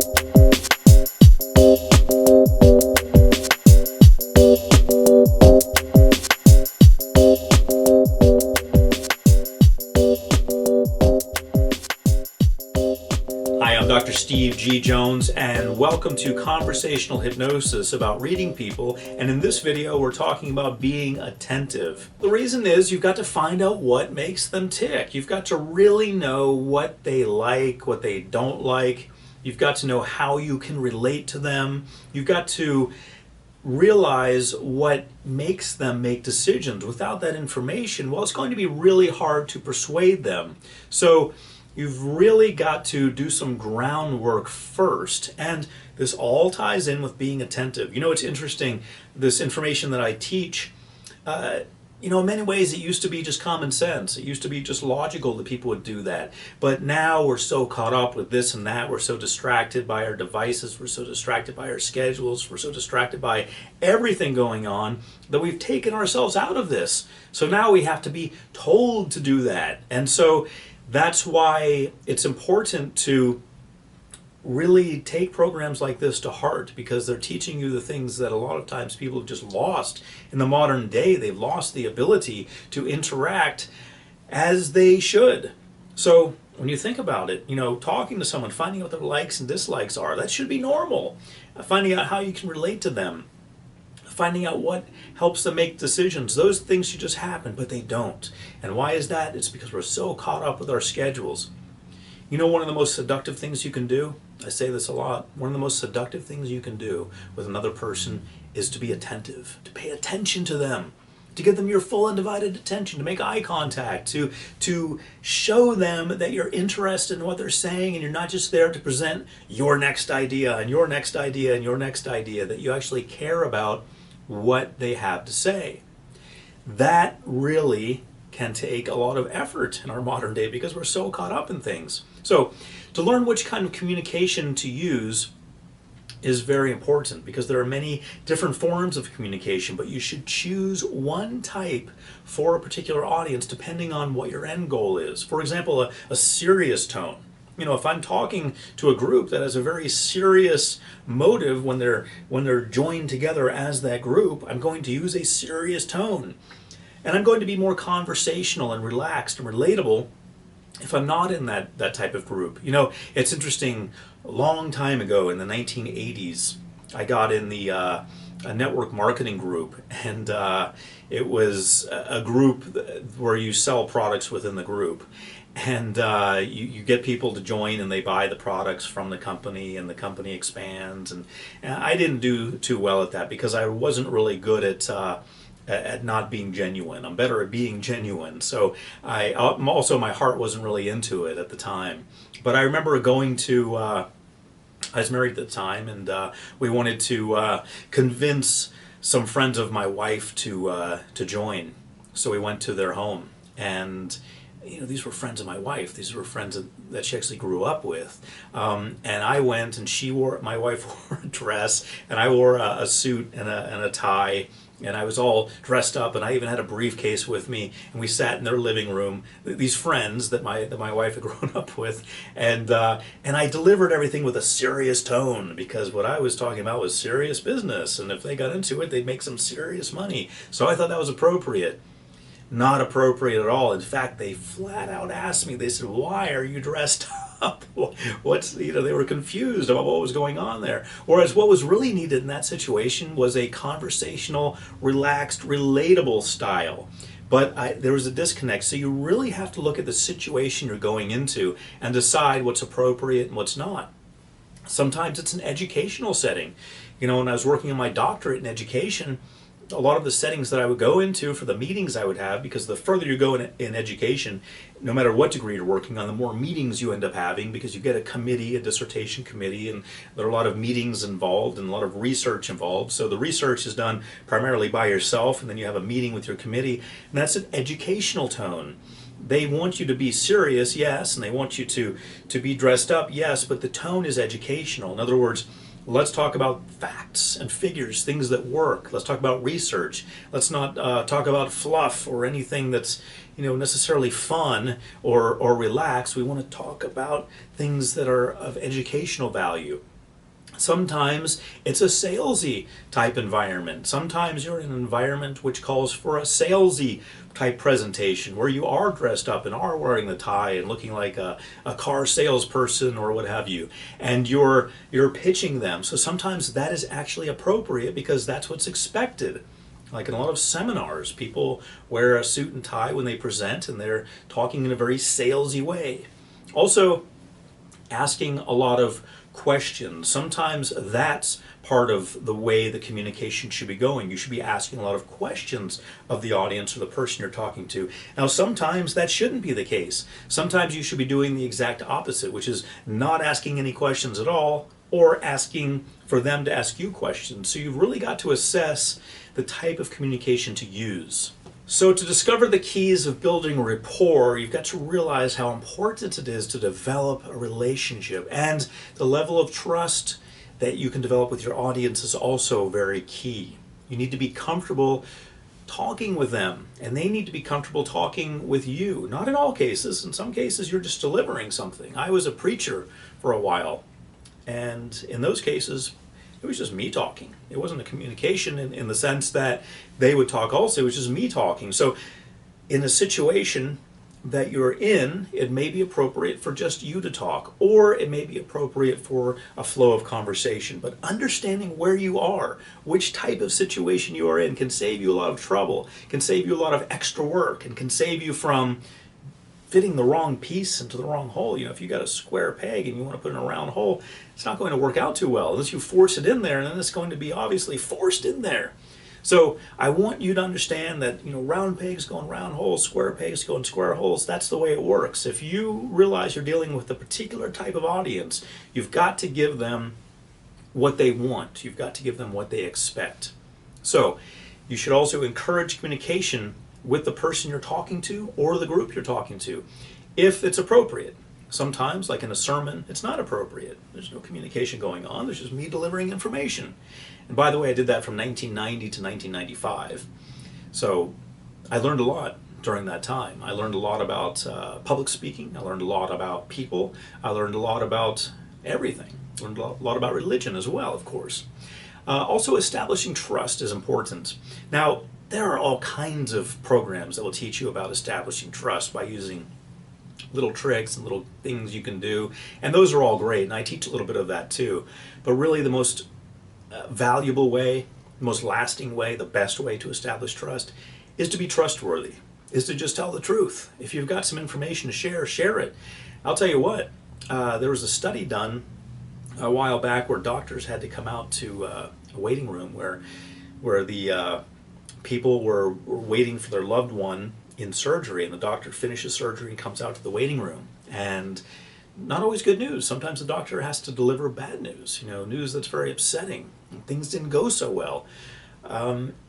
Hi, I'm Dr. Steve G. Jones, and welcome to Conversational Hypnosis about reading people. And in this video, we're talking about being attentive. The reason is you've got to find out what makes them tick. You've got to really know what they like, what they don't like. You've got to know how you can relate to them. You've got to realize what makes them make decisions. Without that information, well, it's going to be really hard to persuade them. So you've really got to do some groundwork first, and this all ties in with being attentive. You know, it's interesting, this information that I teach, in many ways it used to be just common sense. It used to be just logical that people would do that. But now we're so caught up with this and that, we're so distracted by our devices, we're so distracted by our schedules, we're so distracted by everything going on that we've taken ourselves out of this. So now we have to be told to do that. And so that's why it's important to really take programs like this to heart, because they're teaching you the things that a lot of times people have just lost in the modern day. They've lost the ability to interact as they should. So when you think about it, talking to someone, finding out what their likes and dislikes are, that should be normal. Finding out how you can relate to them, finding out what helps them make decisions. Those things should just happen, but they don't. And why is that? It's because we're so caught up with our schedules. One of the most seductive things you can do, I say this a lot, one of the most seductive things you can do with another person is to be attentive, to pay attention to them, to give them your full undivided attention, to make eye contact, to show them that you're interested in what they're saying and you're not just there to present your next idea and your next idea and your next idea, that you actually care about what they have to say. That really can take a lot of effort in our modern day because we're so caught up in things. So to learn which kind of communication to use is very important, because there are many different forms of communication, but you should choose one type for a particular audience depending on what your end goal is. For example, a serious tone. If I'm talking to a group that has a very serious motive when they're joined together as that group, I'm going to use a serious tone. And I'm going to be more conversational and relaxed and relatable if I'm not in that type of group. It's interesting, a long time ago in the 1980s, I got in the a network marketing group, and it was a group where you sell products within the group. And you get people to join and they buy the products from the company, and the company expands. And I didn't do too well at that because I wasn't really good at not being genuine. I'm better at being genuine. So also my heart wasn't really into it at the time. But I remember going to, I was married at the time, and we wanted to convince some friends of my wife to join. So we went to their home, and these were friends of my wife. These were friends that she actually grew up with. And I went, and my wife wore a dress, and I wore a suit and a tie, and I was all dressed up, and I even had a briefcase with me, and we sat in their living room, these friends that my wife had grown up with, and I delivered everything with a serious tone, because what I was talking about was serious business, and if they got into it, they'd make some serious money. So I thought that was appropriate. Not appropriate at all. In fact, they flat out asked me, they said, "Why are you dressed up?" They were confused about what was going on there. Whereas what was really needed in that situation was a conversational, relaxed, relatable style. But there was a disconnect. So you really have to look at the situation you're going into and decide what's appropriate and what's not. Sometimes it's an educational setting. When I was working on my doctorate in education, a lot of the settings that I would go into for the meetings I would have, because the further you go in education, no matter what degree you're working on, the more meetings you end up having, because you get a committee, a dissertation committee, and there are a lot of meetings involved and a lot of research involved. So the research is done primarily by yourself, and then you have a meeting with your committee, and that's an educational tone. They want you to be serious, yes, and they want you to be dressed up, yes, but the tone is educational. In other words, let's talk about facts and figures, things that work. Let's talk about research. Let's not talk about fluff or anything that's necessarily fun or relaxed. We want to talk about things that are of educational value. Sometimes it's a salesy type environment. Sometimes you're in an environment which calls for a salesy type presentation where you are dressed up and are wearing the tie and looking like a car salesperson or what have you. And you're pitching them. So sometimes that is actually appropriate because that's what's expected. Like in a lot of seminars, people wear a suit and tie when they present and they're talking in a very salesy way. Also, asking a lot of questions. Sometimes that's part of the way the communication should be going. You should be asking a lot of questions of the audience or the person you're talking to. Now, sometimes that shouldn't be the case. Sometimes you should be doing the exact opposite, which is not asking any questions at all or asking for them to ask you questions. So you've really got to assess the type of communication to use. So to discover the keys of building rapport, you've got to realize how important it is to develop a relationship. And the level of trust that you can develop with your audience is also very key. You need to be comfortable talking with them, and they need to be comfortable talking with you. Not in all cases. In some cases, you're just delivering something. I was a preacher for a while, and in those cases, it was just me talking. It wasn't a communication in the sense that they would talk also. It was just me talking. So in a situation that you're in, it may be appropriate for just you to talk, or it may be appropriate for a flow of conversation. But understanding where you are, which type of situation you are in, can save you a lot of trouble, can save you a lot of extra work, and can save you from fitting the wrong piece into the wrong hole. You know, if you got a square peg and you want to put it in a round hole, it's not going to work out too well unless you force it in there, and then it's going to be obviously forced in there. So I want you to understand that, you know, round pegs go in round holes, square pegs go in square holes. That's the way it works. If you realize you're dealing with a particular type of audience, you've got to give them what they want. You've got to give them what they expect. So you should also encourage communication with the person you're talking to or the group you're talking to, if it's appropriate. Sometimes, like in a sermon, it's not appropriate. There's no communication going on. There's just me delivering information. And by the way, I did that from 1990 to 1995. So I learned a lot during that time. I learned a lot about public speaking. I learned a lot about people. I learned a lot about everything. I learned a lot about religion as well, of course. Also, establishing trust is important. Now, there are all kinds of programs that will teach you about establishing trust by using little tricks and little things you can do. And those are all great, and I teach a little bit of that too. But really the most valuable way, the most lasting way, the best way to establish trust is to be trustworthy, is to just tell the truth. If you've got some information to share, share it. I'll tell you what, there was a study done a while back where doctors had to come out to a waiting room where the people were waiting for their loved one in surgery, and the doctor finishes surgery and comes out to the waiting room. And not always good news. Sometimes the doctor has to deliver bad news, you know, news that's very upsetting. Things didn't go so well.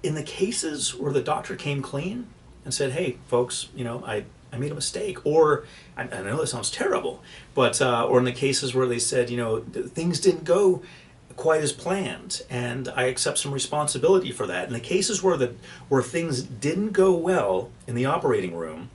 In the cases where the doctor came clean and said, hey, folks, you know, I made a mistake, or I know this sounds terrible, but or in the cases where they said, you know, things didn't go quite as planned, and I accept some responsibility for that. In the cases where things didn't go well in the operating room,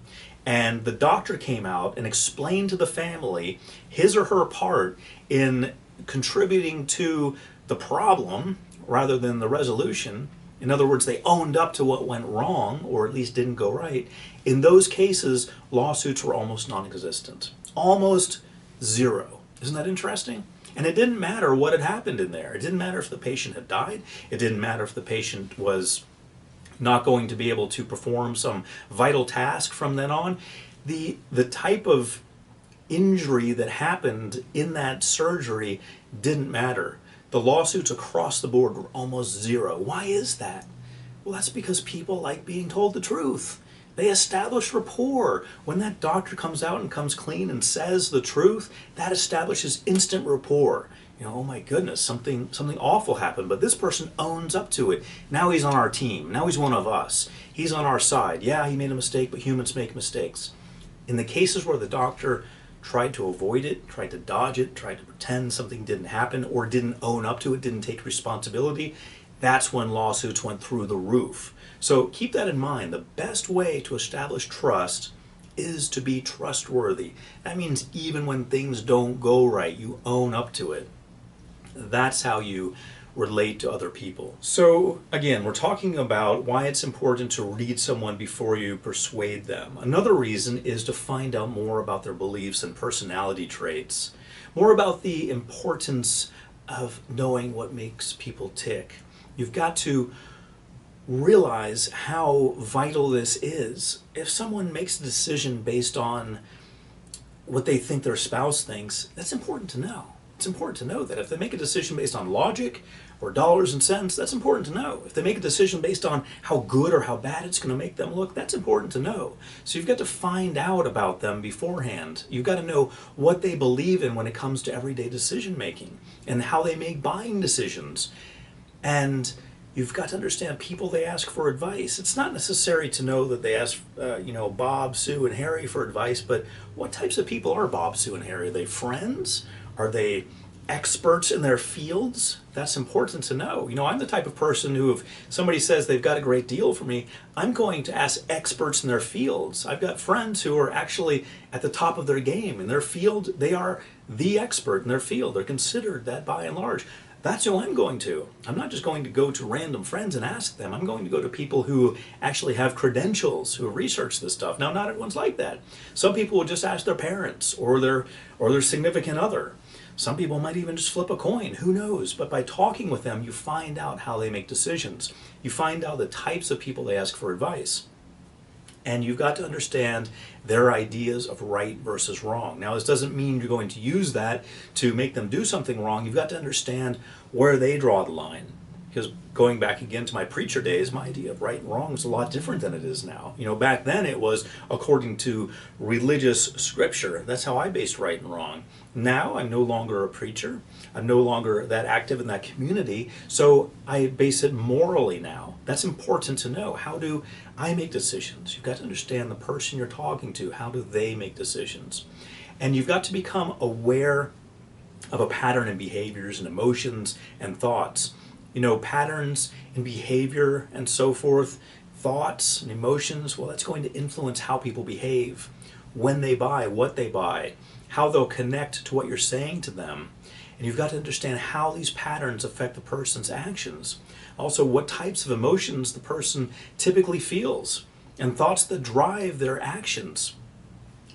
and the doctor came out and explained to the family his or her part in contributing to the problem rather than the resolution. In other words, they owned up to what went wrong, or at least didn't go right. In those cases, lawsuits were almost non-existent. Almost zero. Isn't that interesting? And it didn't matter what had happened in there. It didn't matter if the patient had died. It didn't matter if the patient was not going to be able to perform some vital task from then on. The type of injury that happened in that surgery didn't matter. The lawsuits across the board were almost zero. Why is that? Well, that's because people like being told the truth. They establish rapport. When that doctor comes out and comes clean and says the truth, that establishes instant rapport. You know, oh my goodness, something awful happened, but this person owns up to it. Now he's on our team. Now he's one of us. He's on our side. Yeah, he made a mistake, but humans make mistakes. In the cases where the doctor tried to avoid it, tried to dodge it, tried to pretend something didn't happen, or didn't own up to it, didn't take responsibility, that's when lawsuits went through the roof. So keep that in mind. The best way to establish trust is to be trustworthy. That means even when things don't go right, you own up to it. That's how you relate to other people. So again, we're talking about why it's important to read someone before you persuade them. Another reason is to find out more about their beliefs and personality traits, more about the importance of knowing what makes people tick. You've got to realize how vital this is. If someone makes a decision based on what they think their spouse thinks, that's important to know. It's important to know that. If they make a decision based on logic or dollars and cents, that's important to know. If they make a decision based on how good or how bad it's going to make them look, that's important to know. So you've got to find out about them beforehand. You've got to know what they believe in when it comes to everyday decision making and how they make buying decisions. And you've got to understand people they ask for advice. It's not necessary to know that they ask, Bob, Sue, and Harry for advice, but what types of people are Bob, Sue, and Harry? Are they friends? Are they experts in their fields? That's important to know. I'm the type of person who, if somebody says they've got a great deal for me, I'm going to ask experts in their fields. I've got friends who are actually at the top of their game in their field. They are the expert in their field. They're considered that by and large. That's who I'm going to. I'm not just going to go to random friends and ask them. I'm going to go to people who actually have credentials, who have researched this stuff. Now, not everyone's like that. Some people will just ask their parents or their significant other. Some people might even just flip a coin, who knows? But by talking with them, you find out how they make decisions. You find out the types of people they ask for advice. And you've got to understand their ideas of right versus wrong. Now, this doesn't mean you're going to use that to make them do something wrong. You've got to understand where they draw the line. Because going back again to my preacher days, my idea of right and wrong was a lot different than it is now. Back then it was according to religious scripture. That's how I based right and wrong. Now I'm no longer a preacher. I'm no longer that active in that community. So I base it morally now. That's important to know. How do I make decisions? You've got to understand the person you're talking to. How do they make decisions? And you've got to become aware of a pattern in behaviors and emotions and thoughts. Patterns in behavior and so forth, thoughts and emotions, well, that's going to influence how people behave, when they buy, what they buy, how they'll connect to what you're saying to them. And you've got to understand how these patterns affect the person's actions. Also, what types of emotions the person typically feels, and thoughts that drive their actions.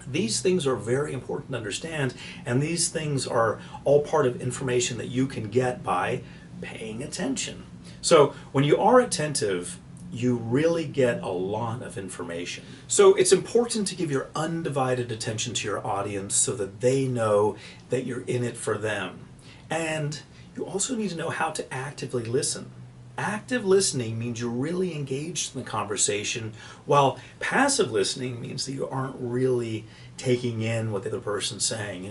These things are very important to understand, and these things are all part of information that you can get by paying attention. So when you are attentive, you really get a lot of information. So it's important to give your undivided attention to your audience so that they know that you're in it for them. And you also need to know how to actively listen. Active listening means you're really engaged in the conversation, while passive listening means that you aren't really taking in what the other person's saying.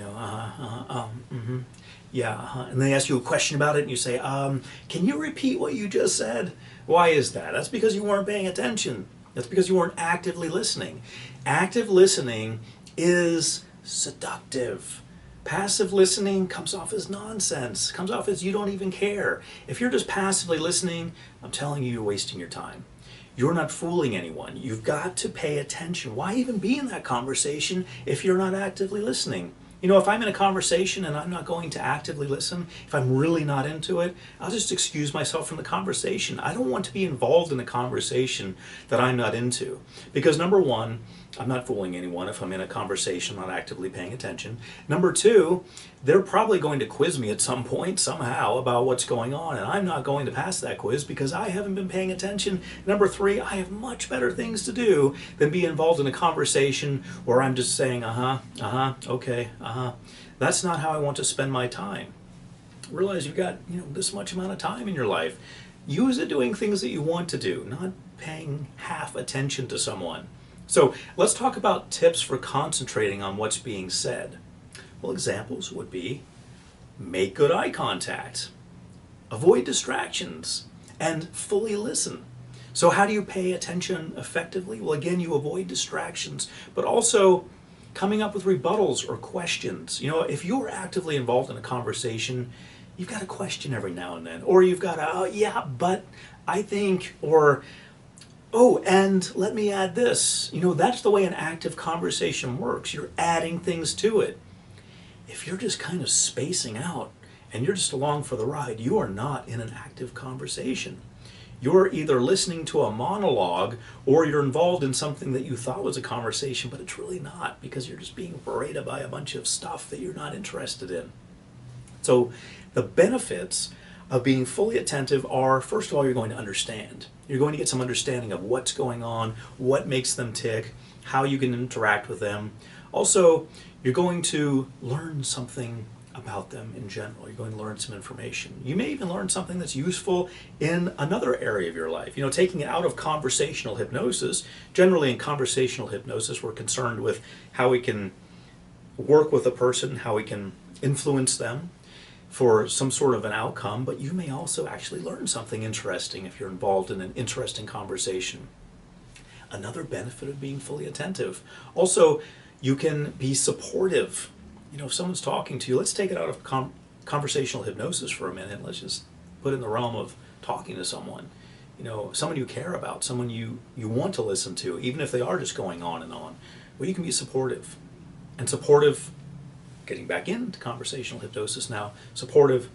And they ask you a question about it and you say, can you repeat what you just said? Why is that? That's because you weren't paying attention. That's because you weren't actively listening. Active listening is seductive. Passive listening comes off as nonsense, comes off as you don't even care. If you're just passively listening, I'm telling you, you're wasting your time. You're not fooling anyone. You've got to pay attention. Why even be in that conversation if you're not actively listening? If I'm in a conversation and I'm not going to actively listen, if I'm really not into it, I'll just excuse myself from the conversation. I don't want to be involved in a conversation that I'm not into. Because number one, I'm not fooling anyone if I'm in a conversation not actively paying attention. Number two, they're probably going to quiz me at some point somehow about what's going on, and I'm not going to pass that quiz because I haven't been paying attention. Number three, I have much better things to do than be involved in a conversation where I'm just saying, okay, That's not how I want to spend my time. Realize you've got this much amount of time in your life. Use it doing things that you want to do, not paying half attention to someone. So let's talk about tips for concentrating on what's being said. Well, examples would be make good eye contact, avoid distractions, and fully listen. So how do you pay attention effectively? Well, again, you avoid distractions, but also coming up with rebuttals or questions. If you're actively involved in a conversation, you've got a question every now and then, or you've got a, yeah, but I think, or, oh, and let me add this. That's the way an active conversation works. You're adding things to it. If you're just kind of spacing out and you're just along for the ride, you are not in an active conversation. You're either listening to a monologue or you're involved in something that you thought was a conversation, but it's really not, because you're just being berated by a bunch of stuff that you're not interested in. So the benefits of being fully attentive are, first of all, you're going to understand. You're going to get some understanding of what's going on, what makes them tick, how you can interact with them. Also, you're going to learn something about them in general. You're going to learn some information. You may even learn something that's useful in another area of your life. Taking it out of conversational hypnosis. Generally in conversational hypnosis, we're concerned with how we can work with a person, how we can influence them for some sort of an outcome, but you may also actually learn something interesting if you're involved in an interesting conversation. Another benefit of being fully attentive. Also, you can be supportive. If someone's talking to you, let's take it out of conversational hypnosis for a minute. Let's just put it in the realm of talking to someone. Someone you care about, someone you want to listen to, even if they are just going on and on. Well, you can be supportive. And supportive, getting back into conversational hypnosis now, supportive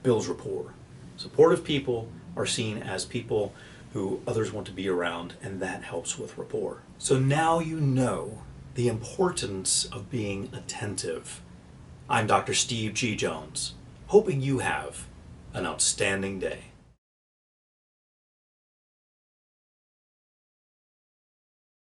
builds rapport. Supportive people are seen as people who others want to be around, and that helps with rapport. So now you know the importance of being attentive. I'm Dr. Steve G. Jones, hoping you have an outstanding day.